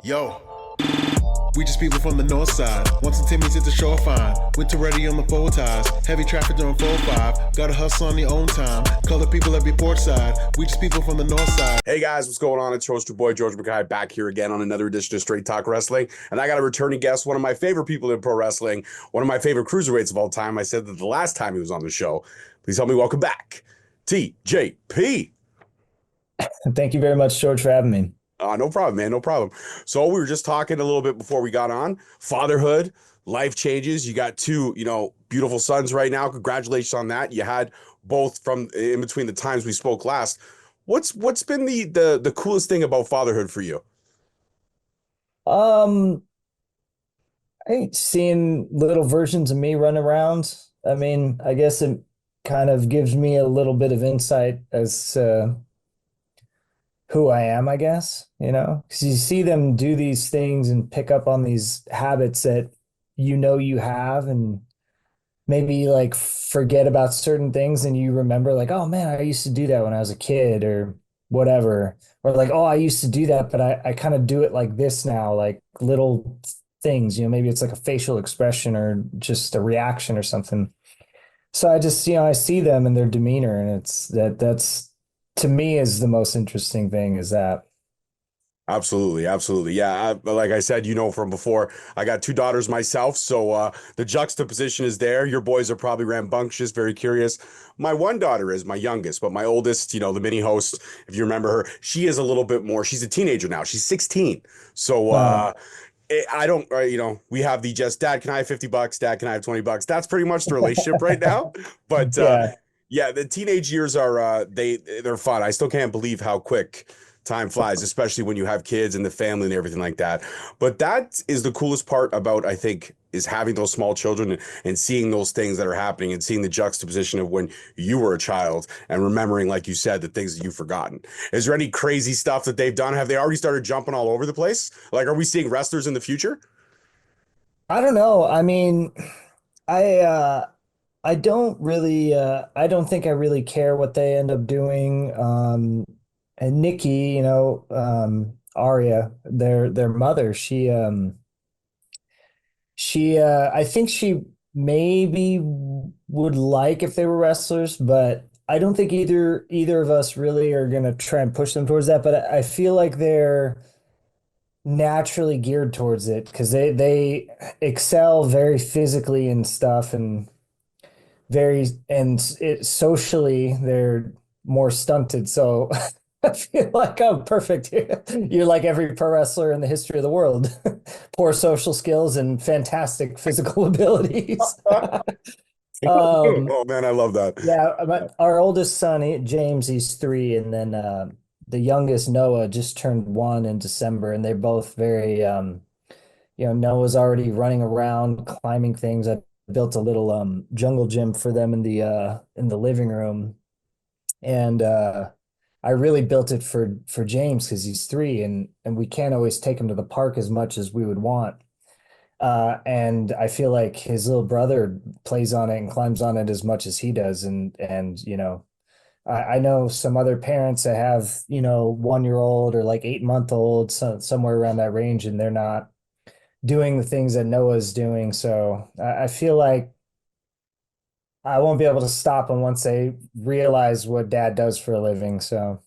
Yo, we just people from the north side. Once and Timmy's at the shore fine. Winter ready on the four ties. Heavy traffic during 4-5. Gotta hustle on your own time. Color people every port side. We just people from the north side. Hey guys, what's going on? It's your host, your boy George McKay, back here again on another edition of Straight Talk Wrestling. And I got a returning guest, one of my favorite people in pro wrestling, one of my favorite cruiserweights of all time. I said that the last time he was on the show. Please help me welcome back TJP. Thank you very much, George, for having me. No problem, man. No problem. So we were just talking a little bit before we got on. Fatherhood, life changes. You got two, beautiful sons right now. Congratulations on that. You had both from in between the times we spoke last. What's been the coolest thing about fatherhood for you? I think seeing little versions of me run around. I mean, I guess it kind of gives me a little bit of insight as who I am, I guess, because you see them do these things and pick up on these habits that you have, and maybe like forget about certain things and you remember like, oh man, I used to do that when I was a kid or whatever. Or like, oh, I used to do that, but I kind of do it like this now, like little things, maybe it's like a facial expression or just a reaction or something. So I just, I see them and their demeanor, and that's to me is the most interesting thing is that. Absolutely, absolutely. Yeah, like I said, from before, I got two daughters myself, so the juxtaposition is there. Your boys are probably rambunctious, very curious. My one daughter is my youngest, but my oldest, the mini host, if you remember her, she is a little bit more. She's a teenager now. She's 16. So I don't, we have the just, Dad, can I have $50? Dad, can I have $20? That's pretty much the relationship right now. But Yeah. yeah, the teenage years are they're fun. I still can't believe how quick time flies, especially when you have kids and the family and everything like that. But that is the coolest part about, I think, is having those small children and seeing those things that are happening and seeing the juxtaposition of when you were a child and remembering, like you said, the things that you've forgotten. Is there any crazy stuff that they've done? Have they already started jumping all over the place? Like, are we seeing wrestlers in the future? I don't know. I mean, I I don't really I don't think I really care what they end up doing. And Nikki, Arya, their mother, she I think she maybe would like if they were wrestlers, but I don't think either of us really are gonna try and push them towards that. But I feel like they're naturally geared towards it because they excel very physically and stuff, and socially they're more stunted. So I feel like I'm perfect. You're like every pro wrestler in the history of the world. Poor social skills and fantastic physical abilities. Um, Oh man, I love that. yeah, our oldest son, James, he's 3, and then the youngest Noah just turned 1 in December, and they're both very Noah's already running around, climbing things. I built a little jungle gym for them in the living room, and I really built it for James because he's 3, and we can't always take him to the park as much as we would want. And I feel like his little brother plays on it and climbs on it as much as he does, and I know some other parents that have 1-year-old or like 8-month-old, somewhere around that range, and they're not doing the things that Noah's doing. So I feel like I won't be able to stop them once they realize what dad does for a living. So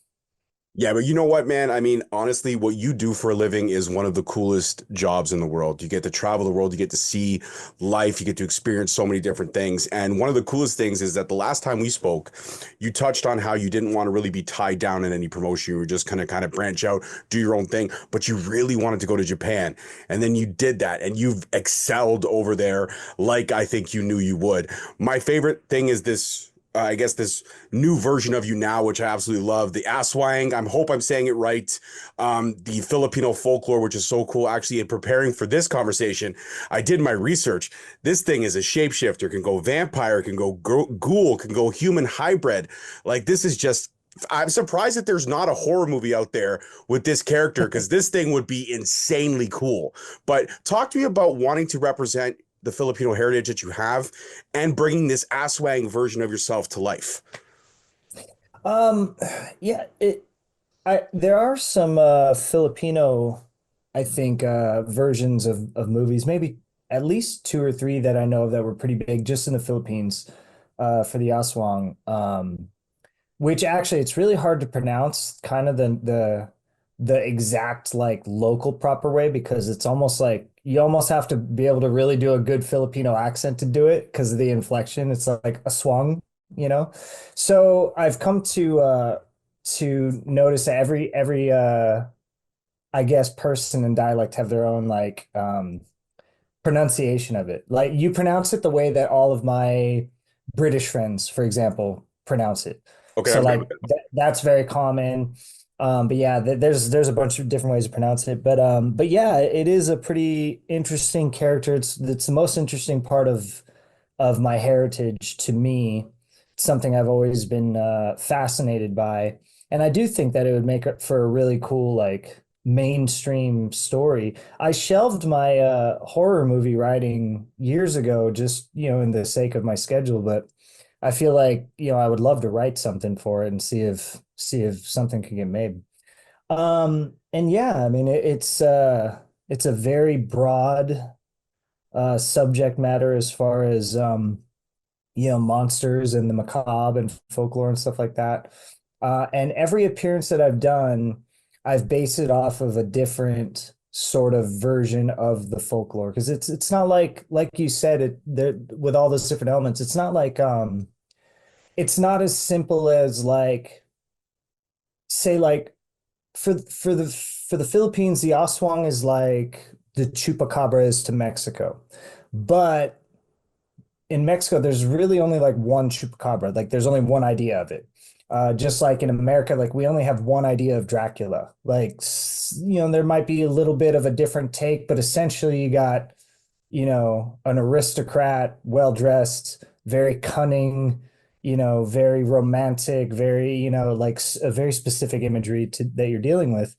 Yeah, but you know what, man? I mean, honestly, what you do for a living is one of the coolest jobs in the world. You get to travel the world, you get to see life, you get to experience so many different things. And one of the coolest things is that the last time we spoke, you touched on how you didn't want to really be tied down in any promotion. You were just kind of branch out, do your own thing, but you really wanted to go to Japan. And then you did that, and you've excelled over there like I think you knew you would. My favorite thing is this. I guess this new version of you now, which I absolutely love, the Aswang. I hope I'm saying it right. The Filipino folklore, which is so cool. Actually, in preparing for this conversation, I did my research. This thing is a shapeshifter, can go vampire, can go ghoul, can go human hybrid. Like this is just. I'm surprised that there's not a horror movie out there with this character because this thing would be insanely cool. But talk to me about wanting to represent the Filipino heritage that you have and bringing this Aswang version of yourself to life. um yeah, there are some Filipino I think versions of movies, maybe at least two or three that I know of that were pretty big just in the Philippines for the Aswang. Which actually it's really hard to pronounce kind of the exact like local proper way because it's almost like you almost have to be able to really do a good Filipino accent to do it because of the inflection. It's like a swung, you know. So I've come to notice that every I guess person and dialect have their own like pronunciation of it. Like you pronounce it the way that all of my British friends, for example, pronounce it. Okay, So I've got like that's very common. But yeah, there's a bunch of different ways to pronounce it. But yeah, it is a pretty interesting character. It's the most interesting part of my heritage to me. It's something I've always been fascinated by. And I do think that it would make it for a really cool, like mainstream story. I shelved my horror movie writing years ago, just, in the sake of my schedule, but I feel like, I would love to write something for it and see if something can get made. And yeah, I mean it's a very broad subject matter as far as monsters and the macabre and folklore and stuff like that. And every appearance that I've done, I've based it off of a different sort of version of the folklore because it's not like you said it there with all those different elements. It's not as simple as like say like for the Philippines, the Aswang is like the chupacabra is to Mexico. But in Mexico, there's really only like one chupacabra. Like there's only one idea of it. Just like in America, like we only have one idea of Dracula. Like, there might be a little bit of a different take, but essentially you got, an aristocrat, well dressed, very cunning, very romantic, very, like a very specific imagery that you're dealing with.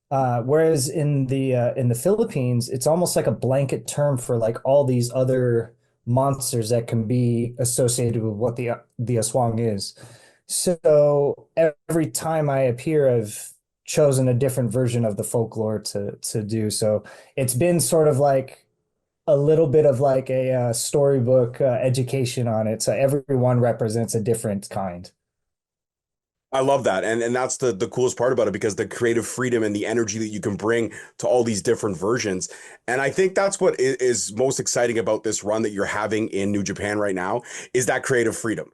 Whereas in the Philippines, it's almost like a blanket term for like all these other monsters that can be associated with what the aswang is. So every time I appear, I've chosen a different version of the folklore to do. So it's been sort of like a little bit of like a storybook education on it. So everyone represents a different kind. I love that. And that's the coolest part about it because the creative freedom and the energy that you can bring to all these different versions. And I think that's what is most exciting about this run that you're having in New Japan right now is that creative freedom.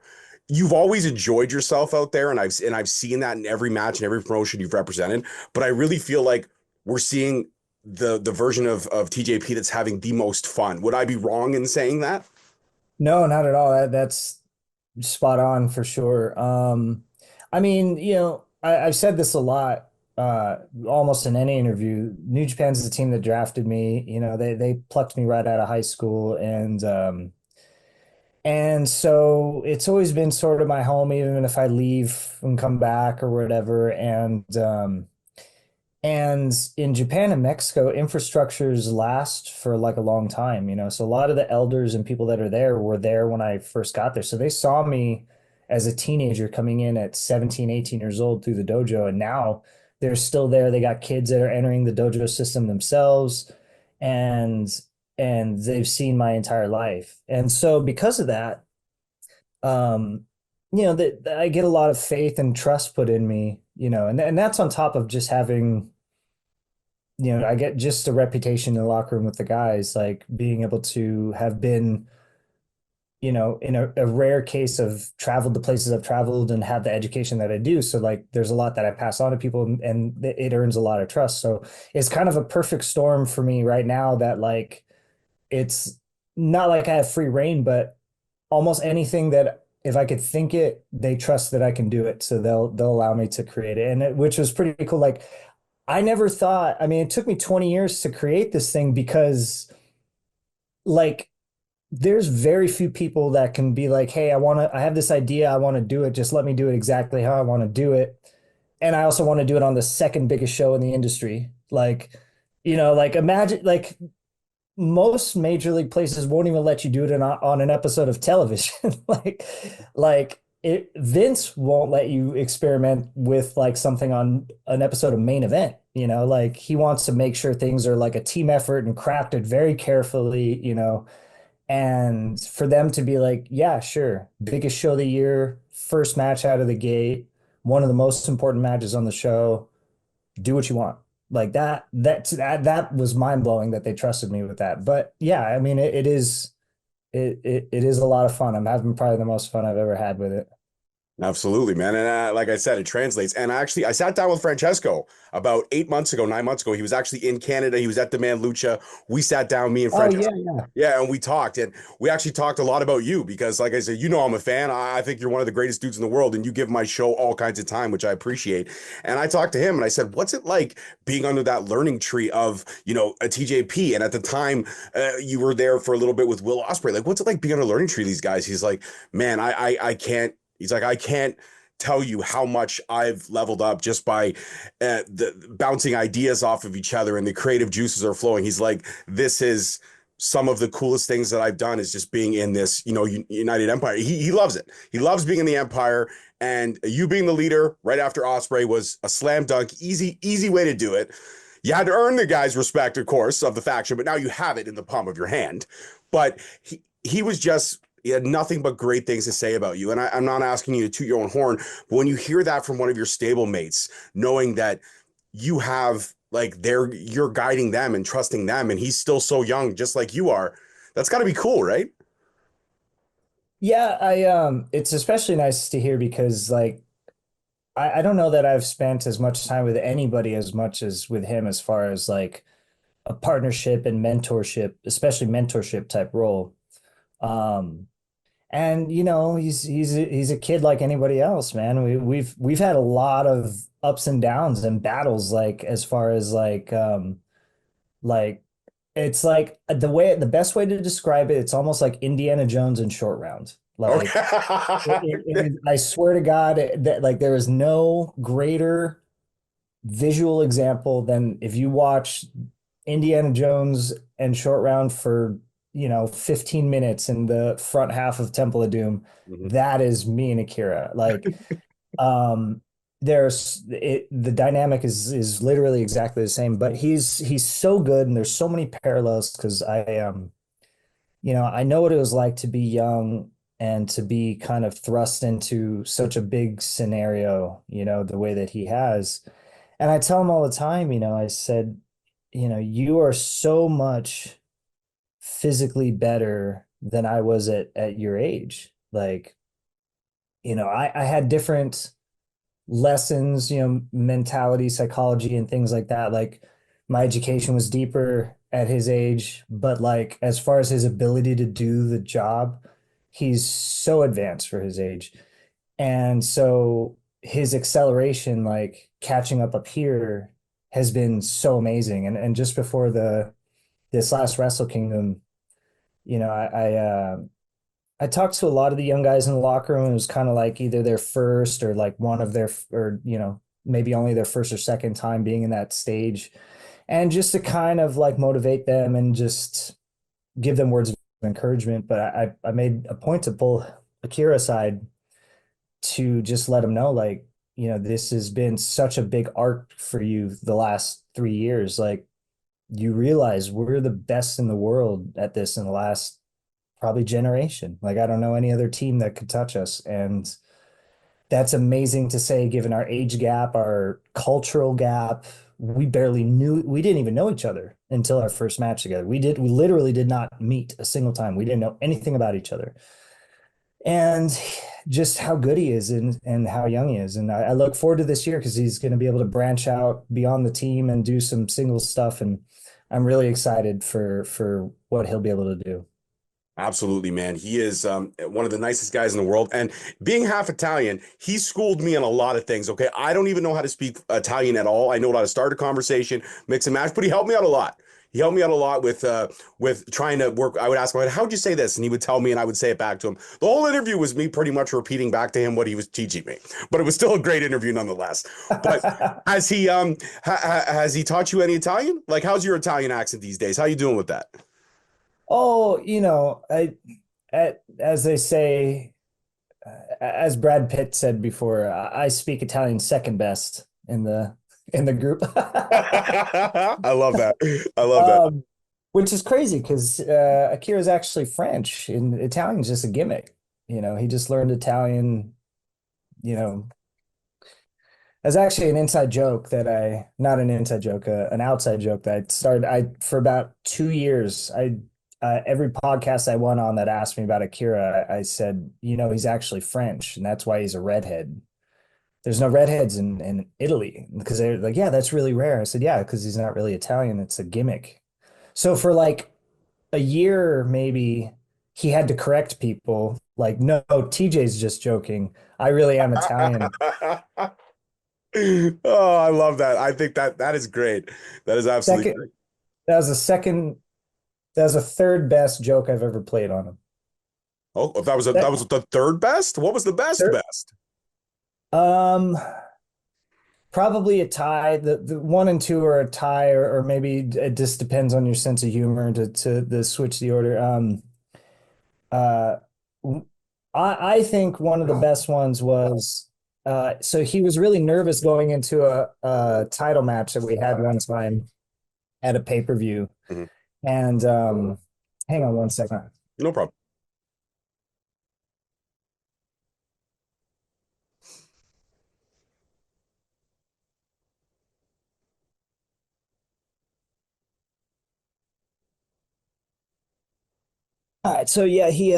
You've always enjoyed yourself out there, and I've seen that in every match and every promotion you've represented. But I really feel like we're seeing the version of TJP that's having the most fun. Would I be wrong in saying that? No, not at all. That's spot on for sure. I mean, I've said this a lot, almost in any interview. New Japan's the team that drafted me. They plucked me right out of high school, and so it's always been sort of my home, even if I leave and come back or whatever. And in Japan and Mexico, infrastructures last for like a long time, So a lot of the elders and people that are there were there when I first got there. So they saw me as a teenager coming in at 17, 18 years old through the dojo. And now they're still there. They got kids that are entering the dojo system themselves and and they've seen my entire life. And so because of that, um, that I get a lot of faith and trust put in me, and that's on top of just having, I get just a reputation in the locker room with the guys, like being able to have been, in a rare case of traveled the places I've traveled and had the education that I do. So like there's a lot that I pass on to people and it earns a lot of trust. So it's kind of a perfect storm for me right now that like it's not like I have free reign, but almost anything that if I could think it, they trust that I can do it. So they'll allow me to create it. Which was pretty cool. Like I never thought, I mean, it took me 20 years to create this thing because like there's very few people that can be like, hey, I have this idea, I want to do it. Just let me do it exactly how I want to do it. And I also want to do it on the second biggest show in the industry. Like, like imagine like most major league places won't even let you do it on an episode of television. like Vince won't let you experiment with like something on an episode of Main Event, like he wants to make sure things are like a team effort and crafted very carefully, and for them to be like, yeah, sure, biggest show of the year, first match out of the gate, one of the most important matches on the show, do what you want. Like that was mind blowing that they trusted me with that. But yeah, I mean, it is a lot of fun. I'm having probably the most fun I've ever had with it. Absolutely, man. And like I said, it translates. And actually, I sat down with Francesco about 8 months ago, 9 months ago. He was actually in Canada. He was at Demand Lucha. We sat down, me and Oh yeah, Francesco. yeah. Yeah, and we talked. And we actually talked a lot about you because, like I said, I'm a fan. I think you're one of the greatest dudes in the world, and you give my show all kinds of time, which I appreciate. And I talked to him and I said, what's it like being under that learning tree of, a TJP? And at the time, you were there for a little bit with Will Osprey. Like, what's it like being on a learning tree of these guys? He's like, man, I can't. He's like, I can't tell you how much I've leveled up just by the bouncing ideas off of each other and the creative juices are flowing. He's like, this is some of the coolest things that I've done is just being in this, United Empire. He loves it. He loves being in the Empire, and you being the leader right after Osprey was a slam dunk, easy way to do it. You had to earn the guy's respect, of course, of the faction, but now you have it in the palm of your hand. But he was just, he had nothing but great things to say about you. And I'm not asking you to toot your own horn, but when you hear that from one of your stable mates, knowing that you have like you're guiding them and trusting them, and he's still so young, just like you are, that's got to be cool, right? Yeah, it's especially nice to hear because like I don't know that I've spent as much time with anybody as much as with him as far as like a partnership and mentorship, especially mentorship type role. Um, and he's a kid like anybody else, man. We've had a lot of ups and downs and battles, like as far as like it's like the best way to describe it, it's almost like Indiana Jones in Short Round. Like Okay. I swear to God that like there is no greater visual example than if you watch Indiana Jones and Short Round for 15 minutes in the front half of Temple of Doom. Mhm. That is me and Akira. Like um the dynamic is literally exactly the same, but he's so good and there's so many parallels because I know what it was like to be young and to be kind of thrust into such a big scenario, the way that he has. And I tell him all the time, I said, you are so much physically better than I was at your age. Like, I had different lessons, mentality, psychology, and things like that. Like my education was deeper at his age, but like as far as his ability to do the job, he's so advanced for his age. And so his acceleration, like catching up here, has been so amazing. And just before the this last Wrestle Kingdom, I talked to a lot of the young guys in the locker room. It was kind of like either their first or like one of their, or, maybe only their first or second time being in that stage. And just to kind of like motivate them and just give them words of encouragement. But I made a point to pull Akira aside to just let him know, like, this has been such a big arc for you the last 3 years. Like, you realize we're the best in the world at this in the last probably generation. Like I don't know any other team that could touch us. And that's amazing to say, given our age gap, our cultural gap. We didn't even know each other until our first match together. We literally did not meet a single time. We didn't know anything about each other. And just how good he is and how young he is. And I look forward to this year because he's going to be able to branch out beyond the team and do some single stuff. And I'm really excited for what he'll be able to do. Absolutely, man. He is one of the nicest guys in the world. And being half Italian, he schooled me on a lot of things. Okay. I don't even know how to speak Italian at all. I know how to start a conversation, mix and match, but he helped me out a lot. He helped me out a lot with trying to work. I would ask him, how'd you say this? And he would tell me, and I would say it back to him. The whole interview was me pretty much repeating back to him what he was teaching me. But it was still a great interview nonetheless. But has he taught you any Italian? Like, how's your Italian accent these days? How you doing with that? Oh, as they say, as Brad Pitt said before, I speak Italian second best in the group. I love that. I love that. Um, which is crazy because Akira's actually French and Italian's just a gimmick. He just learned Italian, you know. That's actually an inside joke not an inside joke, an outside joke that for about 2 years, every podcast I went on that asked me about Akira, I said, he's actually French and that's why he's a redhead. There's no redheads in Italy because they're like, yeah, that's really rare. I said, yeah, because he's not really Italian. It's a gimmick. So for like a year, maybe he had to correct people like, no, TJ's just joking. I really am Italian. Oh, I love that. I think that is great. That is absolutely Second, great. that was the second, that was the third best joke I've ever played on him. Oh, that That, was the third best? What was the best third, best? um, probably a tie. The one and two are a tie, or maybe it just depends on your sense of humor to switch the order. Uh, I think one of the best ones was so he was really nervous going into a title match that we had one time at a pay-per-view. Mhm. And hang on one second. No problem. All right, so yeah, he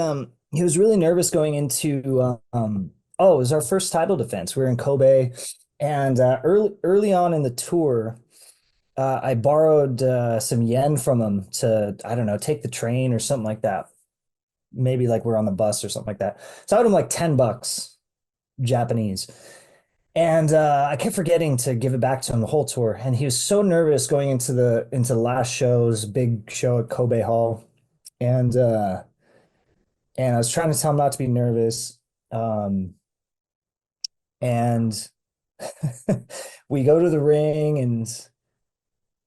was really nervous going into it was our first title defense. We were in Kobe, and early on in the tour, I borrowed some yen from him to, I don't know, take the train or something like that. Maybe like we're on the bus or something like that. So I owed him like $10 Japanese. And I kept forgetting to give it back to him the whole tour. And he was so nervous going into the last show's big show at Kobe Hall. And I was trying to tell him not to be nervous. Um, and we go to the ring and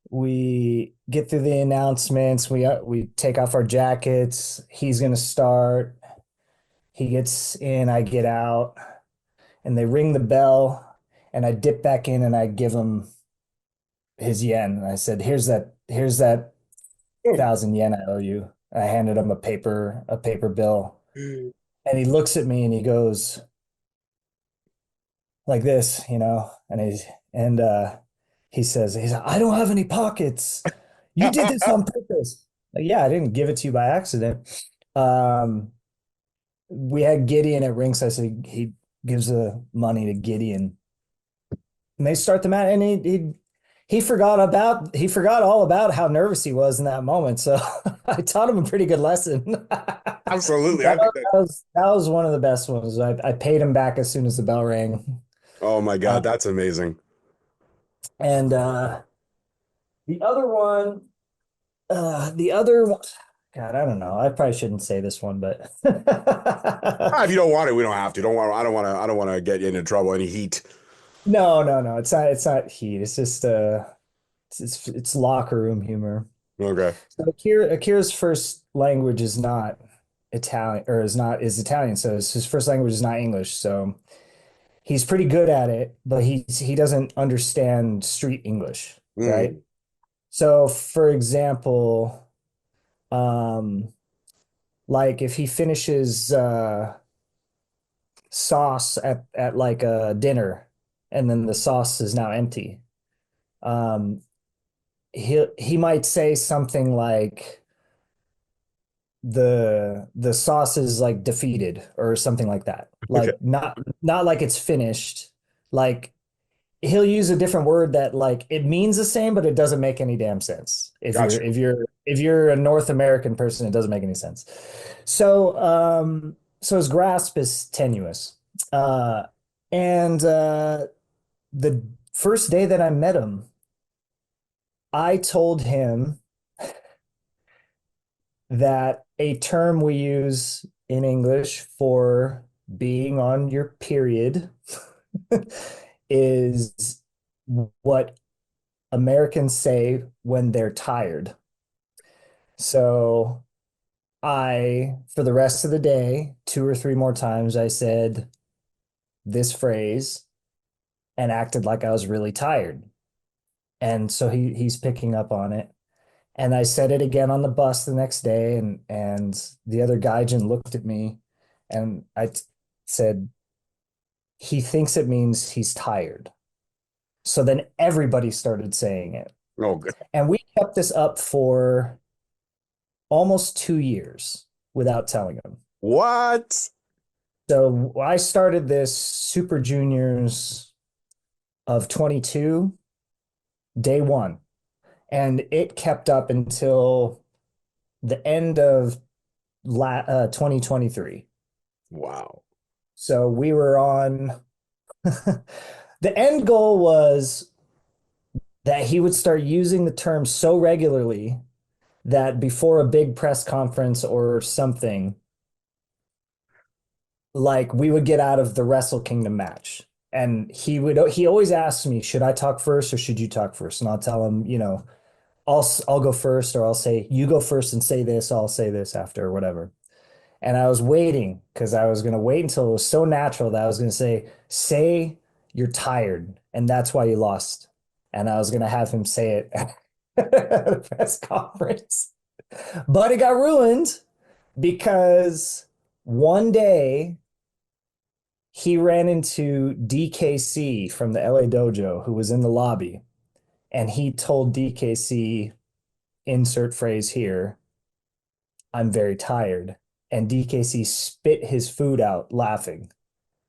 we get through the announcements. We take off our jackets. He's gonna start. He gets in, I get out, and they ring the bell, and I dip back in and I give him his yen. And I said, here's that 1,000 yen I owe you. I handed him a paper bill. And he looks at me and he goes like this, and he says, I don't have any pockets. You did this on purpose. Like, yeah, I didn't give it to you by accident. Um, we had Gideon at ringside, so he gives the money to Gideon. And they start the match, and he forgot all about how nervous he was in that moment. So I taught him a pretty good lesson. Absolutely. I That think that. was one of the best ones. I paid him back as soon as the bell rang. Oh my Uh, God, that's amazing. and the other one, the other one, God, I don't know. I probably shouldn't say this one, but If you don't want it, we don't have to. Don't want. I don't want to. I don't want to get you into trouble. Any heat. no, no, no. It's not heat. It's just it's locker room humor. Okay. So Akira's first language is not Italian, or is Italian. So his first language is not English. So he's pretty good at it, but he doesn't understand street English, right? Mm. So for example, um, like if he finishes sauce at like a dinner and then the sauce is now empty, um, he might say something like the sauce is like defeated or something like that. Okay. Like not like it's finished. Like he'll use a different word that like it means the same, but it doesn't make any damn sense. If you're Gotcha. if you're if you're a North American person, it doesn't make any sense. So his grasp is tenuous. And the first day that I met him, I told him that a term we use in English for being on your period is what Americans say when they're tired. So for the rest of the day, two or three more times, I said this phrase and acted like I was really tired. And so he's picking up on it. And I said it again on the bus the next day, and the other gaijin looked at me, and said he thinks it means he's tired. So then everybody started saying it. Oh, good. And we kept this up for almost 2 years without telling him. What? So I started this Super Juniors of 22, day one, and it kept up until the end of 2023. Wow. So we were on, the end goal was that he would start using the term so regularly that before a big press conference or something, like we would get out of the Wrestle Kingdom match. And he always asks me, should I talk first or should you talk first? And I'll tell him, I'll go first, or I'll say, you go first and say this, I'll say this after, or whatever. And I was waiting because I was going to wait until it was so natural that I was going to say you're tired and that's why you lost. And I was going to have him say it at the press conference. But it got ruined because one day he ran into DKC from the LA Dojo, who was in the lobby, and he told DKC, insert phrase here, I'm very tired. And DKC spit his food out laughing.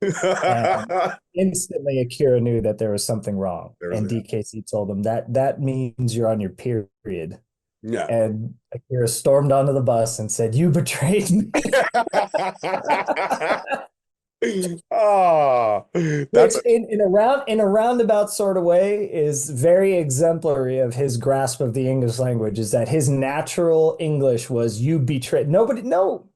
And instantly Akira knew that there was something wrong. And DKC told him that means you're on your period. Yeah. And Akira stormed onto the bus and said, you betrayed me. Oh, Which in a roundabout sort of way is very exemplary of his grasp of the English language, is that his natural English was you betrayed. No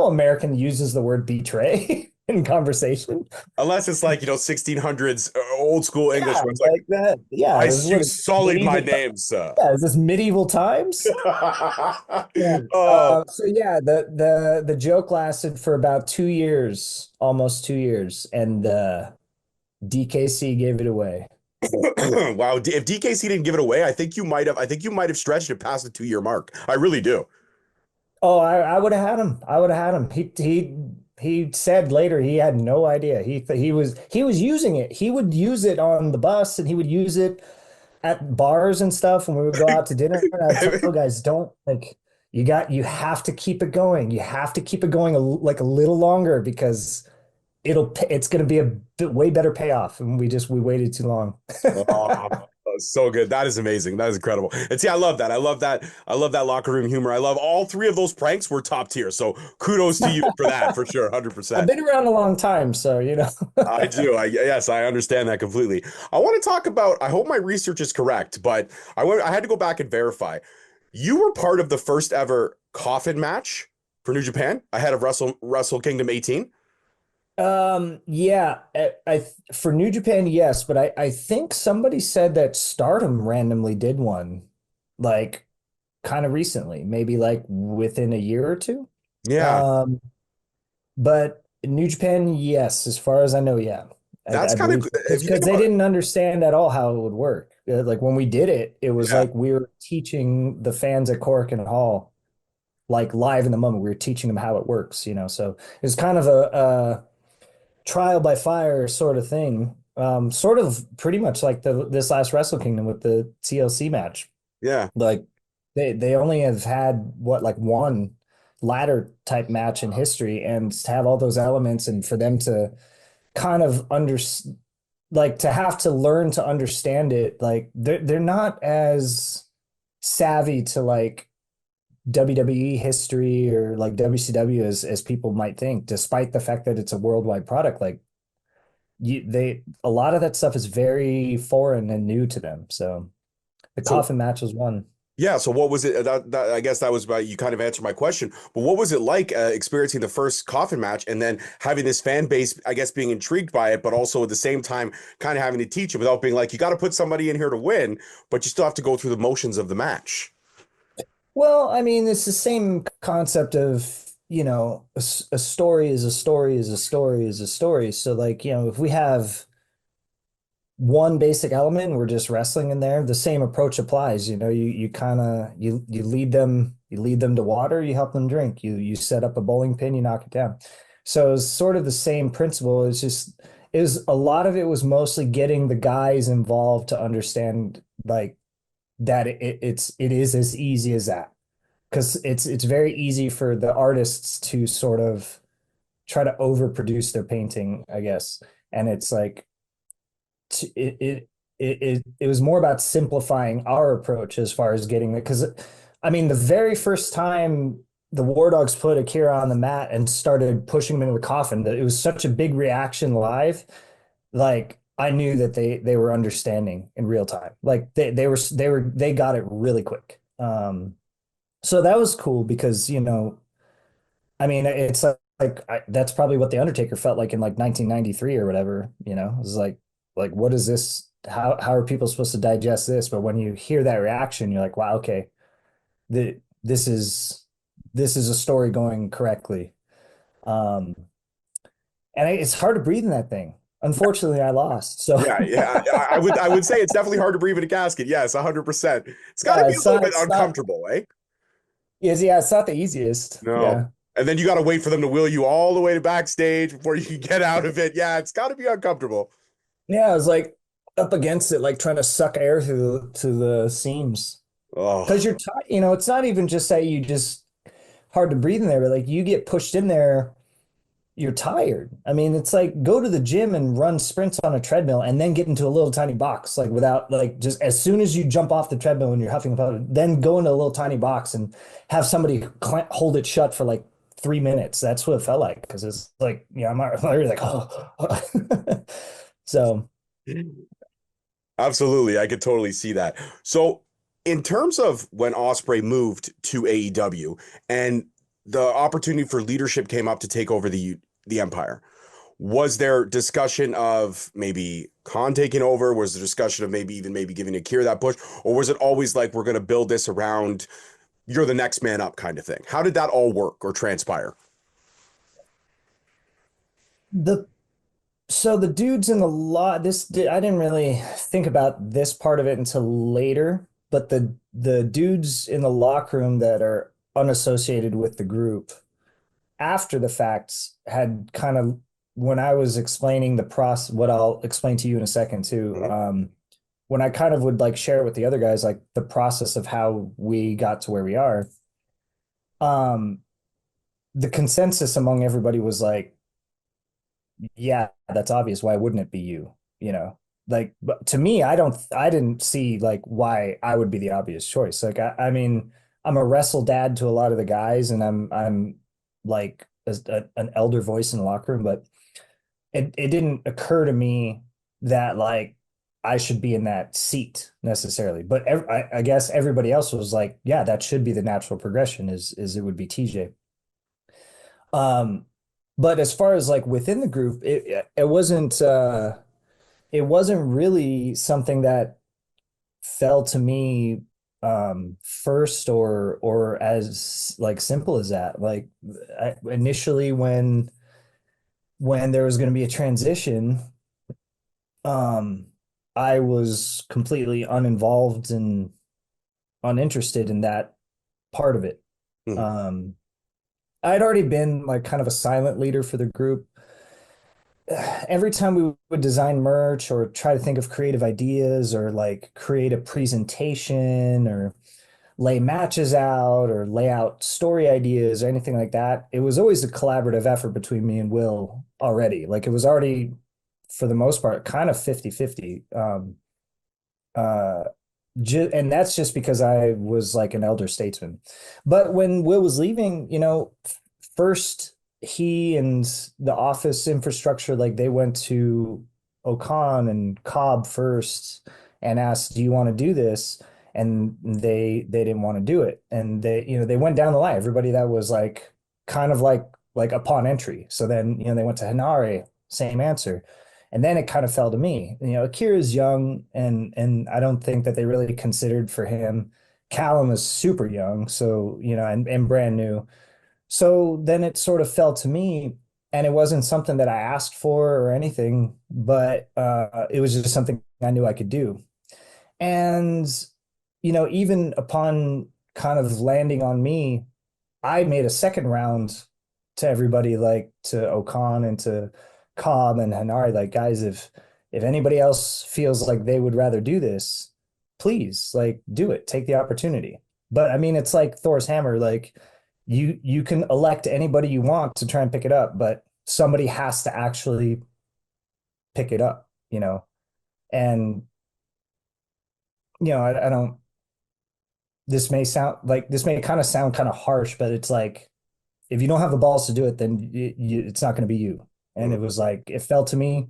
American uses the word betray in conversation. unless it's like, 1600s old school English where it's like that. Yeah. I you sullied my name, sir. Yeah, is this medieval times? Yeah. Oh, So yeah, the joke lasted for about 2 years, almost 2 years, and DKC gave it away. wow. If DKC didn't give it away, I think you might have stretched it past the 2 year mark. I really do. Oh, I would have had him. I would have had him. He said later he had no idea. He was using it. He would use it on the bus, and he would use it at bars and stuff when we would go out to dinner. And I'd tell guys, don't, like, you have to keep it going. You have to keep it going like a little longer because it's going to be a way better payoff. And we waited too long. Oh, so good. That is amazing. That is incredible. And see, I love that. I love that locker room humor. I love all three of those pranks were top tier. So kudos to you for that, for sure. 100%. I've been around a long time, so I do. Yes, I understand that completely. I want to talk about, I hope my research is correct, but I had to go back and verify. You were part of the first ever coffin match for New Japan ahead of Wrestle Kingdom 18. Yeah, I for New Japan, yes, but I think somebody said that Stardom randomly did one, like kind of recently, maybe like within a year or two. Yeah. But New Japan, yes, as far as I know, yeah. That's kind of because they didn't understand at all how it would work. Like when we did it, it was Yeah. like we were teaching the fans at Korakuen Hall, like live in the moment. We were teaching them how it works, So it's kind of a trial by fire sort of thing. Sort of pretty much like this last Wrestle Kingdom with the TLC match. Yeah. Like they only have had like one ladder type match in history, and to have all those elements and for them to kind of to have to learn to understand it, like they're not as savvy to like WWE history or like WCW as people might think, despite the fact that it's a worldwide product. Like a lot of that stuff is very foreign and new to them. So the coffin match was one. Yeah. So what was it? I guess that was about, you kind of answered my question, but what was it like experiencing the first coffin match and then having this fan base, I guess, being intrigued by it, but also at the same time kind of having to teach it without being like, you got to put somebody in here to win, but you still have to go through the motions of the match. Well, I mean, it's the same concept of, a story is a story is a story is a story. So like, if we have one basic element, we're just wrestling in there, the same approach applies. You kind of you lead them to water, you help them drink. You set up a bowling pin, you knock it down. So it's sort of the same principle. It's just is a lot of it was mostly getting the guys involved to understand like that it is as easy as that. Because it's very easy for the artists to sort of try to overproduce their painting, I guess. And it's like it was more about simplifying our approach as far as getting it. Because I mean, the very first time the War Dogs put Akira on the mat and started pushing him into the coffin, that it was such a big reaction live. Like I knew that they were understanding in real time. Like they got it really quick. So that was cool because, I mean, it's that's probably what The Undertaker felt like in like 1993 or whatever, It was like what is this? How are people supposed to digest this? But when you hear that reaction, you're like, wow, okay, the this is a story going correctly. Um, and it's hard to breathe in that thing. Unfortunately, I lost. So Yeah, yeah. I would say it's definitely hard to breathe in a casket. Yes, 100%. It's got to yeah, be a little bit uncomfortable, eh? it's not the easiest. No. Yeah. And then you got to wait for them to wheel you all the way to backstage before you can get out of it. Yeah, it's got to be uncomfortable. Yeah, I was like up against it, like trying to suck air to the seams. Oh, Because you're tired, it's not even just that you just hard to breathe in there, but like you get pushed in there, you're tired. I mean, it's like go to the gym and run sprints on a treadmill and then get into a little tiny box, like without like just as soon as you jump off the treadmill and you're huffing and puffing, then go into a little tiny box and have somebody hold it shut for like 3 minutes. That's what it felt like because it's like, I'm already like, oh. So absolutely. I could totally see that. So, in terms of when Osprey moved to AEW and the opportunity for leadership came up to take over the Empire, was there discussion of maybe Khan taking over? Was there discussion of maybe giving Akira that push? Or was it always like we're going to build this around you're the next man up kind of thing? How did that all work or transpire? the the dudes in the law, I didn't really think about this part of it until later, but the dudes in the locker room that are unassociated with the group after the facts had kind of when I was explaining the process, what I'll explain to you in a second too. Mhm. When I kind of would like share it with the other guys, like the process of how we got to where we are, um, the consensus among everybody was like, yeah, that's obvious. Why wouldn't it be you? Like, but to me, I didn't see like why I would be the obvious choice. Like, I mean, I'm a wrestle dad to a lot of the guys, and I'm like an elder voice in the locker room, but it didn't occur to me that like I should be in that seat necessarily. But I guess everybody else was like, yeah, that should be the natural progression is it would be TJ. Um, but as far as like within the group, it wasn't really something that fell to me first or as like simple as that. Like initially when there was going to be a transition, um, I was completely uninvolved and uninterested in that part of it. Mhm. Um, I'd already been like kind of a silent leader for the group. Every time we would design merch or try to think of creative ideas or like create a presentation or lay matches out or lay out story ideas or anything like that, it was always a collaborative effort between me and Will already. Like it was already, for the most part, kind of 50-50. Uh, and that's just because I was like an elder statesman. But when Will was leaving, first he and the office infrastructure, like they went to Ocon and Cobb first and asked, "Do you want to do this?" And they didn't want to do it. And they went down the line. Everybody that was like kind of like upon entry. So then, they went to Hanare, same answer. And then it kind of fell to me. Akira's young and I don't think that they really considered for him. Callum is super young, so and brand new. So then it sort of fell to me, and it wasn't something that I asked for or anything, but it was just something I knew I could do. And even upon kind of landing on me, I made a second round to everybody, like to Okan and to Cobb and Hanari, like, guys, if anybody else feels like they would rather do this, please, like, do it, take the opportunity. But I mean, it's like Thor's hammer, like you can elect anybody you want to try and pick it up, but somebody has to actually pick it up, and I don't, this may kind of sound kind of harsh, but it's like, if you don't have the balls to do it, then it's not going to be you. And it was like, it felt to me,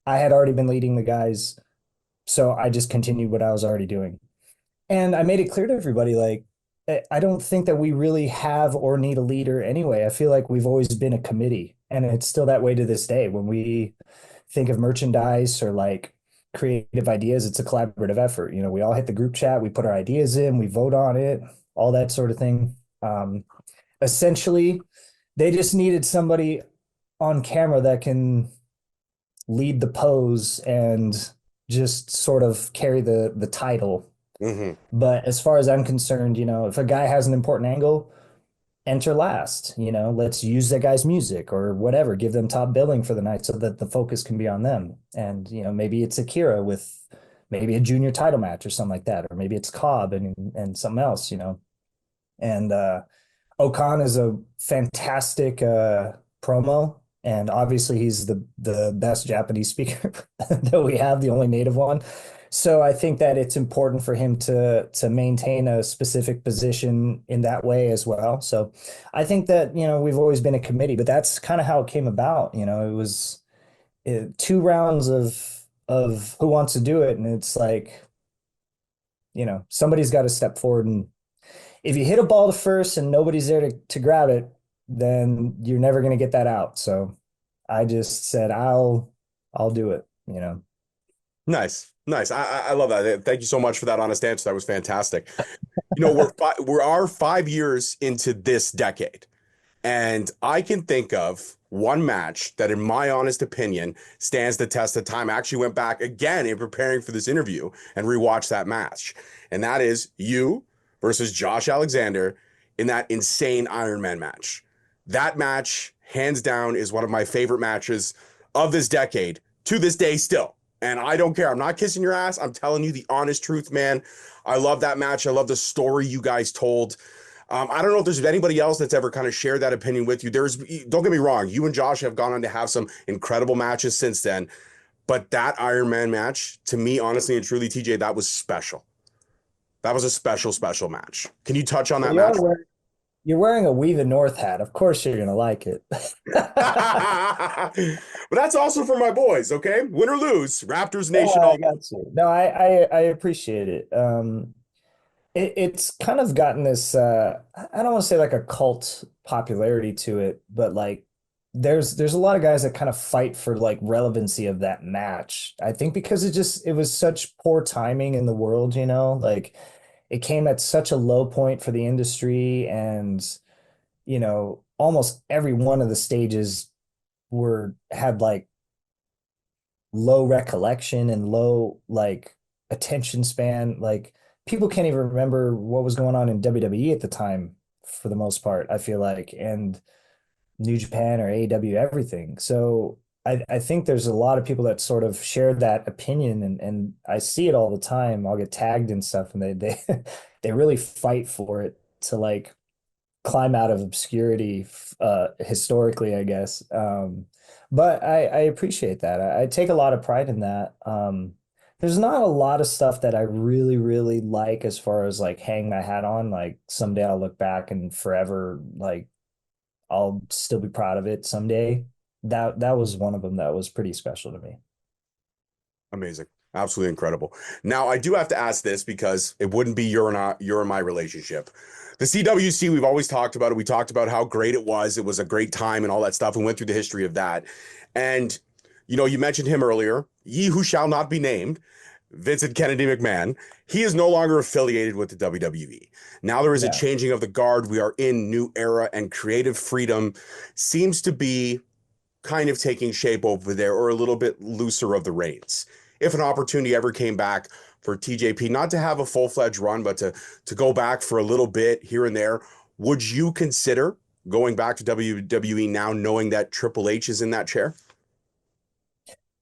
I had already been leading the guys, so I just continued what I was already doing. And I made it clear to everybody, like, I don't think that we really have or need a leader anyway. I feel like we've always been a committee, and it's still that way to this day. When we think of merchandise or like creative ideas, it's a collaborative effort. We all hit the group chat, we put our ideas in, we vote on it, all that sort of thing. Essentially, they just needed somebody on camera that can lead the pose and just sort of carry the title. Mm-hmm. But as far as I'm concerned, if a guy has an important angle, enter last. Let's use that guy's music or whatever, give them top billing for the night so that the focus can be on them. And maybe it's Akira with maybe a junior title match or something like that, or maybe it's Cobb and something else. And Okan is a fantastic promo, and obviously he's the best Japanese speaker that we have, the only native one. So I think that it's important for him to maintain a specific position in that way as well. So I think that we've always been a committee, but that's kind of how it came about. It was 2 rounds of who wants to do it, and it's like somebody's got to step forward, and if you hit a ball to first and nobody's there to grab it, then you're never going to get that out. So I just said, I'll do it. Nice. Nice. I love that. Thank you so much for that honest answer. That was fantastic. We're 5 years into this decade, and I can think of one match that, in my honest opinion, stands the test of time. I actually went back again in preparing for this interview and rewatched that match, and that is you versus Josh Alexander in that insane Iron Man match. That match, hands down, is one of my favorite matches of this decade to this day still. And I don't care. I'm not kissing your ass. I'm telling you the honest truth, man. I love that match. I love the story you guys told. I don't know if there's anybody else that's ever kind of shared that opinion with you. Don't get me wrong. You and Josh have gone on to have some incredible matches since then. But that Iron Man match, to me, honestly and truly, TJ, that was special. That was a special, special match. Can you touch on that match? You're wearing a We the North hat. Of course you're gonna like it. But that's also for my boys, okay? Win or lose, Raptors Yeah, Nation I all. got you. No, I appreciate it. It's kind of gotten this I don't want to say like a cult popularity to it, but like there's a lot of guys that kind of fight for like relevancy of that match. I think because it was such poor timing in the world, like it came at such a low point for the industry, and almost every one of the stages had like low recollection and low like attention span. Like people can't even remember what was going on in WWE at the time for the most part, I feel like, and New Japan or AEW, everything. So I think there's a lot of people that sort of share that opinion, and I see it all the time. I'll get tagged and stuff, and they they really fight for it to like climb out of obscurity historically, I guess. But I appreciate that. I take a lot of pride in that. There's not a lot of stuff that I really, really like as far as like hang my hat on. Like someday I'll look back and forever, like I'll still be proud of it someday. That was one of them that was pretty special to me. Amazing. Absolutely incredible. Now, I do have to ask this because it wouldn't be your and my relationship. The CWC, we've always talked about it. We talked about how great it was. It was a great time and all that stuff. We went through the history of that. And, you mentioned him earlier, ye who shall not be named. Vincent Kennedy McMahon, he is no longer affiliated with the WWE. Now there is a Yeah. changing of the guard. We are in new era, and creative freedom seems to be kind of taking shape over there, or a little bit looser of the reins. If an opportunity ever came back for TJP, not to have a full-fledged run, but to go back for a little bit here and there, would you consider going back to WWE now, knowing that Triple H is in that chair?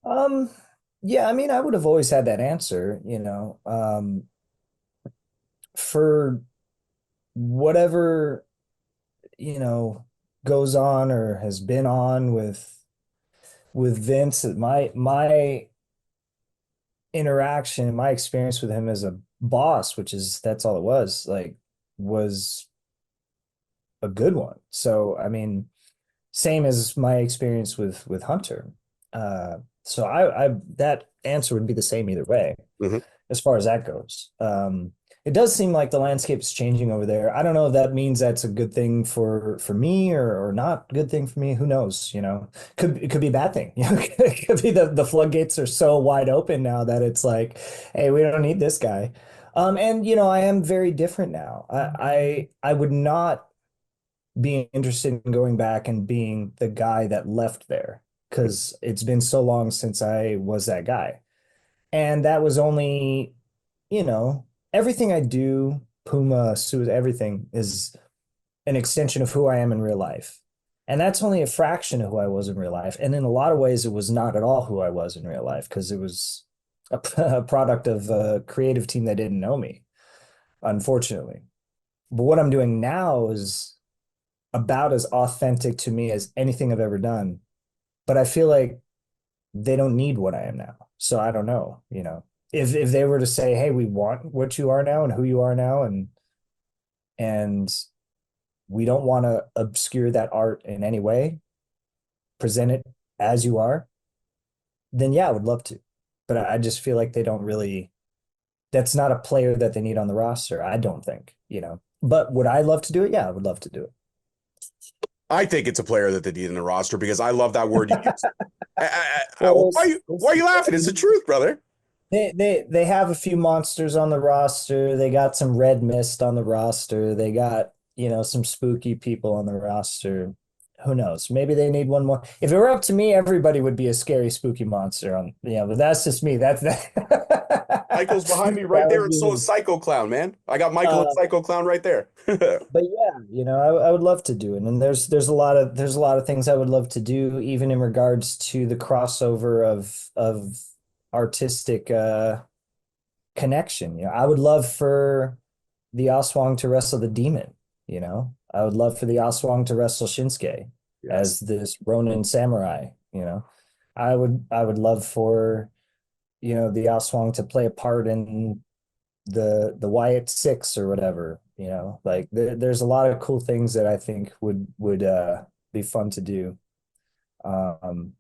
Um, yeah, I mean, I would have always had that answer, you know, for whatever, you know, goes on or has been on with Vince. My interaction, my experience with him as a boss, which is that's all it was, like, was a good one. So, I mean, same as my experience with Hunter. So I that answer would be the same either way, Mhm. as far as that goes. It does seem like the landscape is changing over there. I don't know if that means that's a good thing for me or not a good thing for me. Who knows? You know, it could be a bad thing. You know, it could be the floodgates are so wide open now that it's like, hey, we don't need this guy. And you know, I am very different now. I would not being interested in going back and being the guy that left there because it's been so long since I was that guy. And that was only, you know, everything I do, Puma, Suit, everything is an extension of who I am in real life. And that's only a fraction of who I was in real life. And in a lot of ways, it was not at all who I was in real life because it was a product of a creative team that didn't know me, unfortunately. But what I'm doing now is about as authentic to me as anything I've ever done. But I feel like they don't need what I am now. So I don't know, you know. If they were to say, "Hey, we want what you are now and who you are now and we don't want to obscure that art in any way, present it as you are," then yeah, I would love to. But I just feel like they don't really that's not a player that they need on the roster, I don't think, you know. But would I love to do it? Yeah, I would love to do I think it's a player that they need in the roster because I love that word you it. used. Well, Why are you laughing? It's the truth, brother. they have a few monsters on the roster. They got some red mist on the roster. They got, you know, some spooky people on the roster. Who knows? Maybe they need one more. If it were up to me, everybody would be a scary, spooky monster on, you know, but that's just me. That's that. Michael's behind me That right there, would and be so is me. Psycho Clown, man. I got Michael and Uh, Psycho Clown right there. but yeah, you know, I would love to do it. And there's a lot of things I would love to do, even in regards to the crossover of artistic connection. You know, I would love for the Aswang to wrestle the demon, you know. I would love for the Aswang to wrestle Shinsuke Yes. as this Ronin samurai, you know. I would love for, you know, the Aswang to play a part in the Wyatt Six or whatever, you know. Like there's a lot of cool things that I think would be fun to do. Um,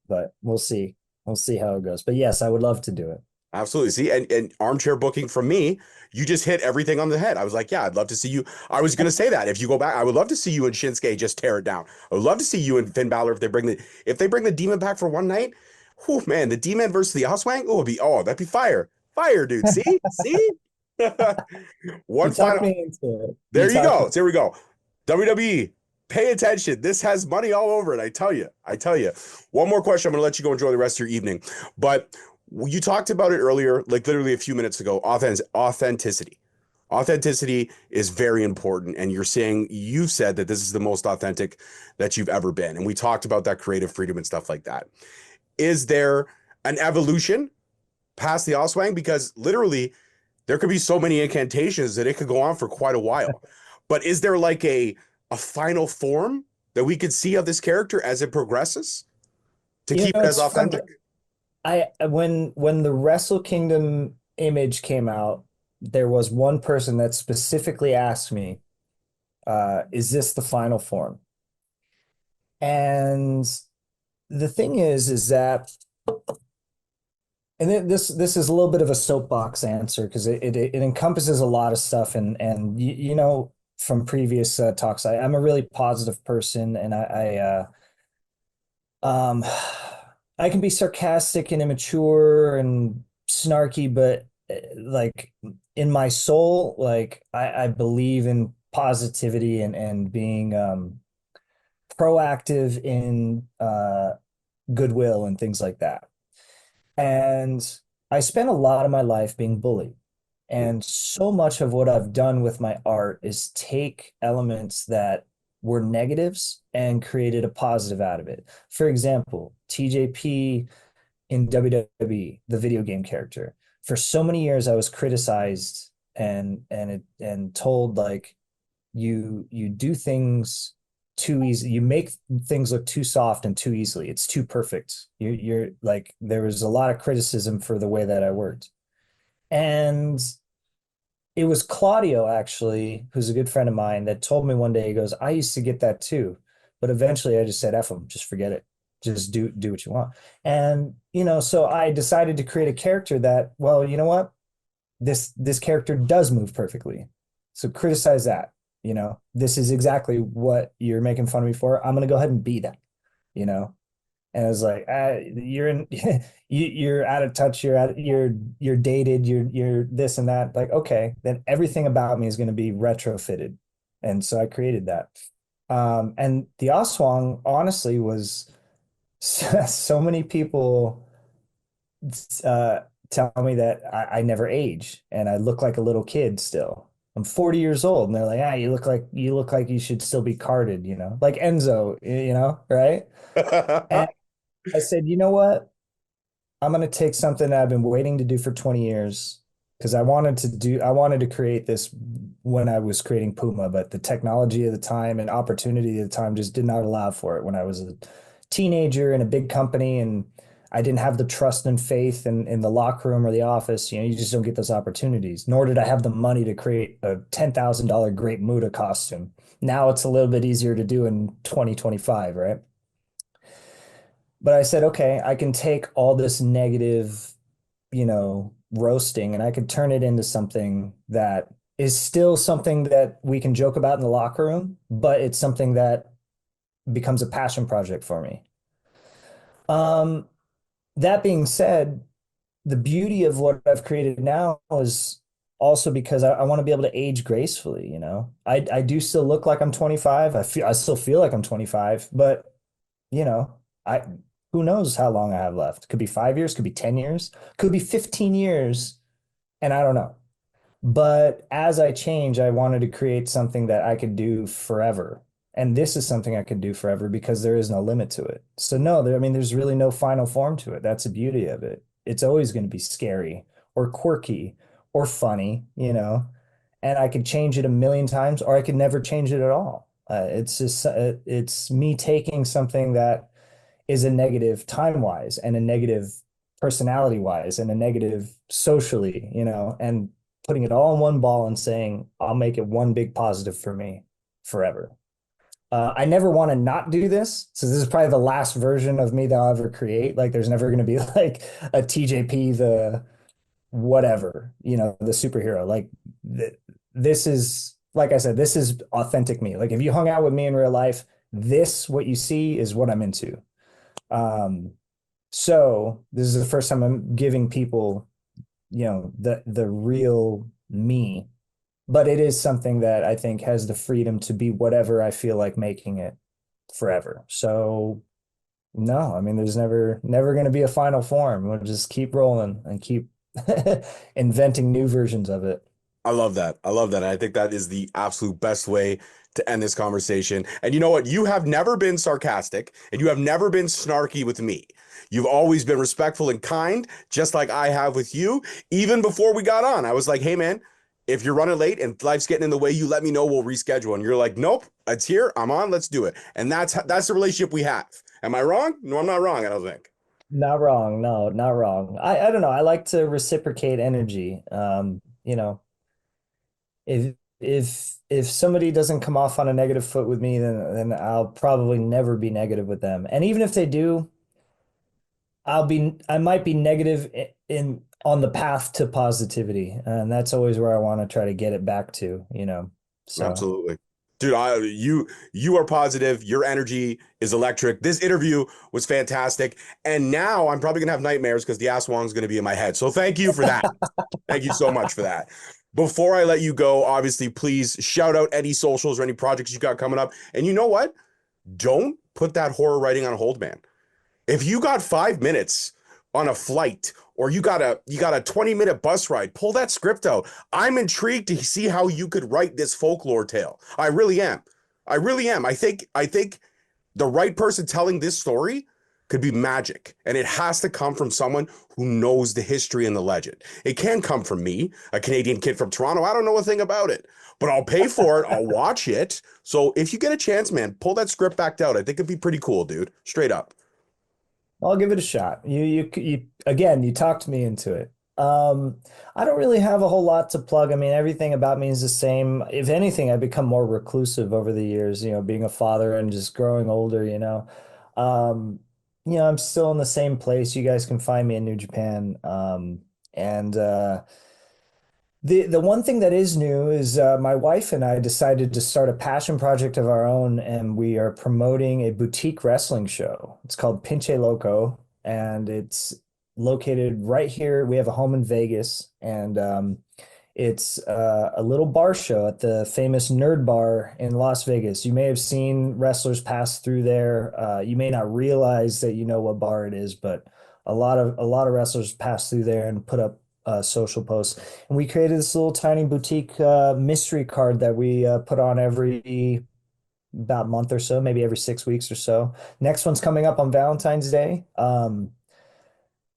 but we'll see. We'll see how it goes. But yes, I would love to do it. Absolutely. See, and armchair booking from me, you just hit everything on the head. I was like, yeah, I'd love to see you. I was gonna say that if you go back, I would love to see you and Shinsuke just tear it down. I would love to see you and Finn Balor if they bring the demon back for one night. Oh man, the demon versus the Oswang, that'd be fire. Fire, dude. See? See? You One talked final me into it. You there you talked go. me. There we go. WWE, pay attention. This has money all over it. I tell you. I tell you. One more question. I'm going to let you go enjoy the rest of your evening. But you talked about it earlier, like literally a few minutes ago. Authenticity. Authenticity is very important. And you've said that this is the most authentic that you've ever been. And we talked about that creative freedom and stuff like that. Is there an evolution past the Oswang? Because literally, there could be so many incantations that it could go on for quite a while. But is there like a final form that we could see of this character as it progresses to You keep know, it as it's funny. authentic? When the Wrestle Kingdom image came out, there was one person that specifically asked me, is this the final form? And the thing is that, and this is a little bit of a soapbox answer because it encompasses a lot of stuff, and you know, from previous talks, I'm a really positive person, and um I can be sarcastic and immature and snarky, but like in my soul, like I believe in positivity and being proactive in goodwill and things like that. And I spent a lot of my life being bullied. And so much of what I've done with my art is take elements that were negatives and created a positive out of it. For example, TJP in WWE, the video game character. For so many years, I was criticized and told like you do things too easy. You make things look too soft and too easily. It's too perfect. You're like there was a lot of criticism for the way that I worked. And it was Claudio actually, who's a good friend of mine, that told me one day, he goes, I used to get that too. But eventually I just said, F them, just forget it. Just do what you want. And, so I decided to create a character that, well, you know what? This character does move perfectly. So criticize that. This is exactly what you're making fun of me for. I'm gonna go ahead and be that, you know. And I was like, you're in, you're out of touch. You're dated. You're this and that. Like, okay, then everything about me is going to be retrofitted, and so I created that. And the Aswang honestly was so many people tell me that I never age and I look like a little kid still. I'm 40 years old, and they're like, you look like you should still be carded, like Enzo, right? And I said, you know what? I'm going to take something that I've been waiting to do for 20 years because I wanted to create this when I was creating Puma, but the technology of the time and opportunity of the time just did not allow for it when I was a teenager in a big company and I didn't have the trust and faith in the locker room or the office. You just don't get those opportunities. Nor did I have the money to create a $10,000 Great Muta costume. Now it's a little bit easier to do in 2025, right? But I said, okay, I can take all this negative, roasting and I could turn it into something that is still something that we can joke about in the locker room, but it's something that becomes a passion project for me. Um, that being said, the beauty of what I've created now is also because I want to be able to age gracefully. I do still look like I'm 25. I still feel like I'm 25, but you know, I who knows how long I have left. Could be 5 years, could be 10 years, could be 15 years, and I don't know. But as I change, I wanted to create something that I could do forever. And this is something I could do forever because there is no limit to it. So no, there's really no final form to it. That's the beauty of it. It's always going to be scary or quirky or funny. And I could change it a million times or I could never change it at all. It's me taking something that is a negative time wise and a negative personality wise and a negative socially, and putting it all in one ball and saying, I'll make it one big positive for me forever. I never want to not do this. So this is probably the last version of me that I'll ever create. Like there's never going to be like a TJP, the whatever, the superhero. Like this is, like I said, this is authentic me. Like if you hung out with me in real life, what you see is what I'm into. So this is the first time I'm giving people, the real me, but it is something that I think has the freedom to be whatever I feel like making it forever. So no, there's never going to be a final form. We'll just keep rolling and keep inventing new versions of it. I love that. I love that. And I think that is the absolute best way to end this conversation. And you know what? You have never been sarcastic and you have never been snarky with me. You've always been respectful and kind, just like I have with you. Even before we got on, I was like, hey, man, if you're running late and life's getting in the way, you let me know, we'll reschedule. And you're like, nope, it's here. I'm on. Let's do it. And that's the relationship we have. Am I wrong? No, I'm not wrong, I don't think. Not wrong. No, not wrong. I don't know. I like to reciprocate energy. If somebody doesn't come off on a negative foot with me, then I'll probably never be negative with them. And even if they do, I might be negative in on the path to positivity. And that's always where I want to try to get it back to. So Absolutely. Dude, you are positive. Your energy is electric. This interview was fantastic. And now I'm probably gonna have nightmares because the Aswang's gonna be in my head. So thank you for that. Thank you so much for that. Before I let you go, obviously, please shout out any socials or any projects you got coming up. And you know what? Don't put that horror writing on hold, man. If you got 5 minutes on a flight or you got a 20-minute bus ride, pull that script out. I'm intrigued to see how you could write this folklore tale. I really am. I really am. I think the right person telling this story could be magic, and it has to come from someone who knows the history and the legend. It can't come from me, a Canadian kid from Toronto. I don't know a thing about it, but I'll pay for it. I'll watch it. So if you get a chance, man, pull that script back out. I think it'd be pretty cool, dude. Straight up. I'll give it a shot. You again, you talked me into it. I don't really have a whole lot to plug. I mean, everything about me is the same. If anything, I've become more reclusive over the years, being a father and just growing older. I'm still in the same place. You guys can find me in New Japan. And the one thing that is new is my wife and I decided to start a passion project of our own, and we are promoting a boutique wrestling show. It's called Pinche Loco, and it's located right here. We have a home in Vegas, and it's a little bar show at the famous Nerd Bar in Las Vegas. You may have seen wrestlers pass through there. You may not realize that you know what bar it is, but a lot of wrestlers pass through there and put up social posts. And we created this little tiny boutique mystery card that we put on every about month or so, maybe every 6 weeks or so. Next one's coming up on Valentine's Day.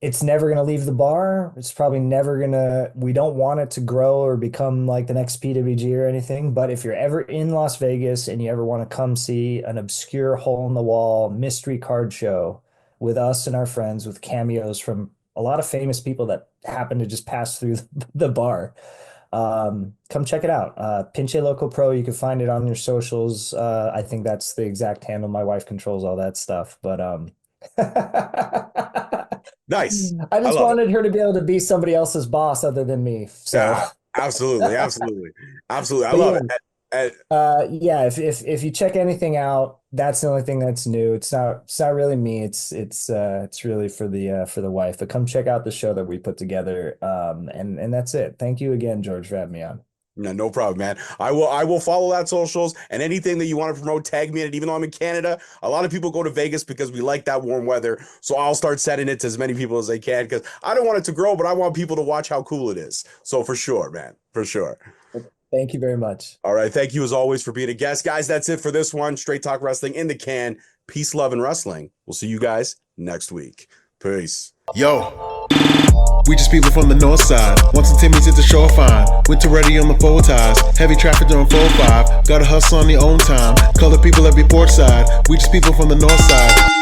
It's never going to leave the bar. It's probably never going to, we don't want it to grow or become like the next PWG or anything. But if you're ever in Las Vegas and you ever want to come see an obscure hole in the wall mystery card show with us and our friends with cameos from a lot of famous people that happen to just pass through the bar, come check it out. Pinche Loco Pro, you can find it on your socials. I think that's the exact handle. My wife controls all that stuff, but Nice. I just wanted her to be able to be somebody else's boss other than me. So yeah, absolutely. I love it. Yeah, if you check anything out, that's the only thing that's new. It's not really me. It's really for the wife. But come check out the show that we put together. And that's it. Thank you again, George, for having me on. No problem, man. I will follow that socials, and anything that you want to promote, tag me in it. Even though I'm in Canada, a lot of people go to Vegas because we like that warm weather. So I'll start sending it to as many people as I can because I don't want it to grow, but I want people to watch how cool it is. So for sure, man, for sure. Thank you very much. All right. Thank you as always for being a guest. Guys, that's it for this one. Straight Talk Wrestling in the can. Peace, love, and wrestling. We'll see you guys next week. Peace. Yo, we just people from the north side. Once the Timmy's hit the shorefine. Winter ready on the four ties. Heavy traffic during 4-5. Gotta hustle on your own time. Color people every port side. We just people from the north side.